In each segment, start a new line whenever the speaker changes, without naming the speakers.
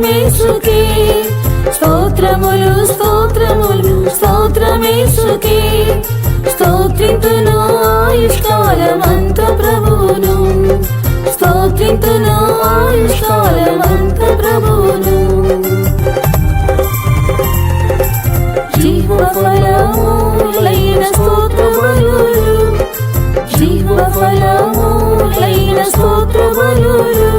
స్తోత్రమేసుకే స్తోత్రములు స్తోత్రములు స్తోత్రమేసుకే స్తోత్రింతును ఆయుష్కాలమంత ప్రభువును స్తోత్రింతును ఆయుష్కాలమంత ప్రభువును జీవఫలములైన స్తోత్రబలులు జీవఫలములైన స్తోత్రబలులు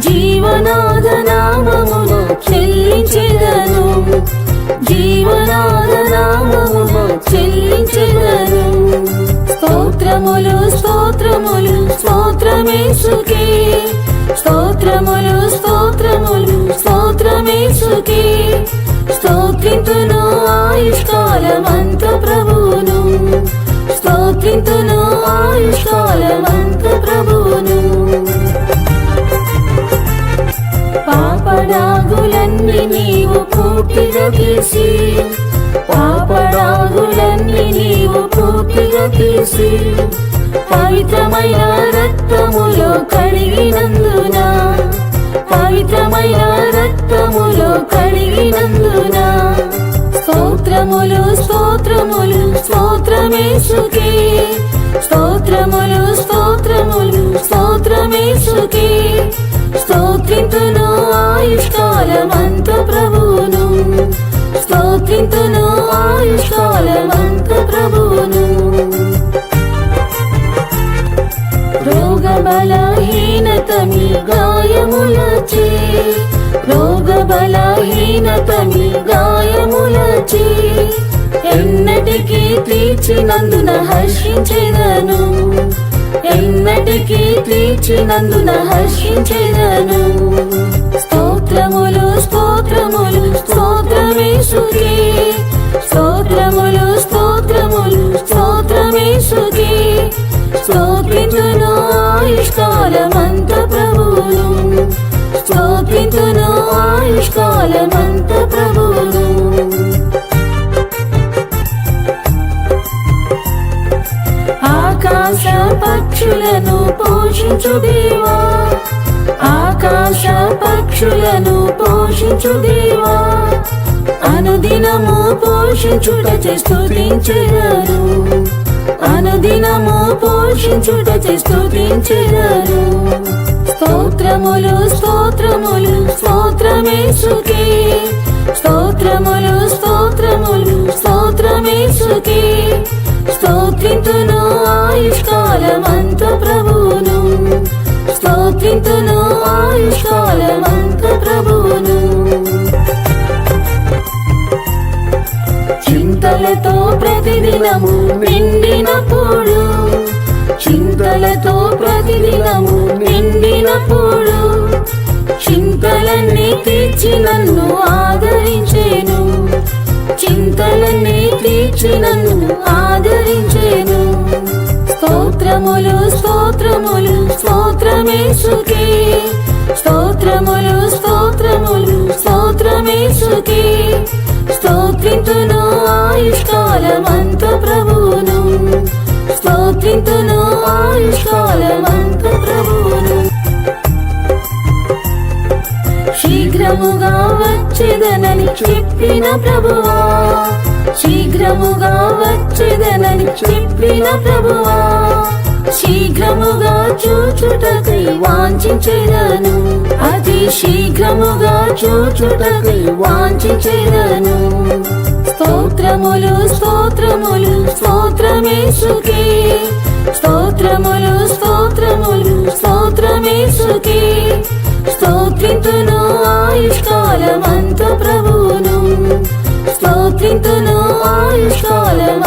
జీవనాద నామమును చెల్లించెదను జీవనాద నామమును చెల్లించెదను స్తోత్రములు స్తోత్రములు స్తోత్రమేసుకే స్తోత్రములు స్తోత్రములు స్తోత్రమేసుకే స్తోత్రింతును ఆయుష్కాలమంత ప్రభువును స్తోత్రింతును ఆయుష్కాలమంత ప్రభువును పాపడాగులన్నీ నీవు పూర్తిగా తీసి పాపడాగులన్నీ నీవు పూర్తిగా తీసి పవిత్రమైన రక్తములో కడిగినందున పవిత్రమైన రక్తములో కడిగినందున స్తోత్రములు స్తోత్రములు స్తోత్రమేసుకే స్తోత్రములు స్తోత్రములు స్తోత్రమేసుకే స్తోత్రింతును ఆయుష్కాలమంత ప్రభువును స్తోత్రింతును ఆయుష్కాలమంత ప్రభువును రోగ బలహీనత మీ గాయములచే రోగ బలహీనత మీ గాయములచే ఎన్నటికీ తీర్చినందున హర్షించెదను ఎన్నటికీ తీర్చినందున హర్షించెదను స్తోత్రములు స్తోత్రములు స్తోత్రమేసుకే స్తోత్రములు స్తోత్రములు స్తోత్రమేసుకే స్తోత్రింతును ఆయుష్కాలమంత ప్రభువును స్తోత్రింతును ఆయుష్కాలమంత ప్రభువును ఆకాశ పక్షులను పోషించు దేవా ఆకాశ పక్షులను పోషించు దేవా అనుదినము పోషించుటచే స్తుతించెదను అనుదినము పోషించుటచే స్తుతించెదను స్తోత్రములు స్తోత్రములు స్తోత్రమేసుకే స్తోత్రములు స్తోత్రములు స్తోత్రమేసుకే స్తోత్రింతును ఆయుష్కాలమంత ప్రభువును స్తోత్రింతును ఆయుష్కాలమంత ప్రభువును చింతలతో ప్రతిదినము నిండినప్పుడు చింతలతో ప్రతిదినము నిండినప్పుడు చింతలన్నీ తీర్చి నన్ను ఆదరించేను చింతలన్నీ తీర్చి నన్ను ఆదరించేను స్తోత్రములు స్తోత్రములు స్తోత్రమేసుకే స్తోత్రములు స్తోత్రములు స్తోత్రమేసుకే స్తోత్రింతును ఆయుష్కాలమంత ప్రభువును స్తోత్రింతును ఆయుష్కాలమంత ప్రభువును శీఘ్రముగా వచ్చేదనని చెప్పిన ప్రభువా శీఘ్రముగా వచ్చేదనని చెప్పిన ప్రభువా శీఘ్రముగా చూచుటకై వాంఛించెదను అతి శీఘ్రముగా చూచుటకై వాంఛించెదను స్తోత్రములు స్తోత్రములు స్తోత్రమేసుకే స్తోత్రములు స్తోత్రములు స్తోత్రమేసుకే స్తోత్రింతును ఆయుష్కాలమంత ప్రభువును స్తోత్రింతును ఆయుష్కాలమంత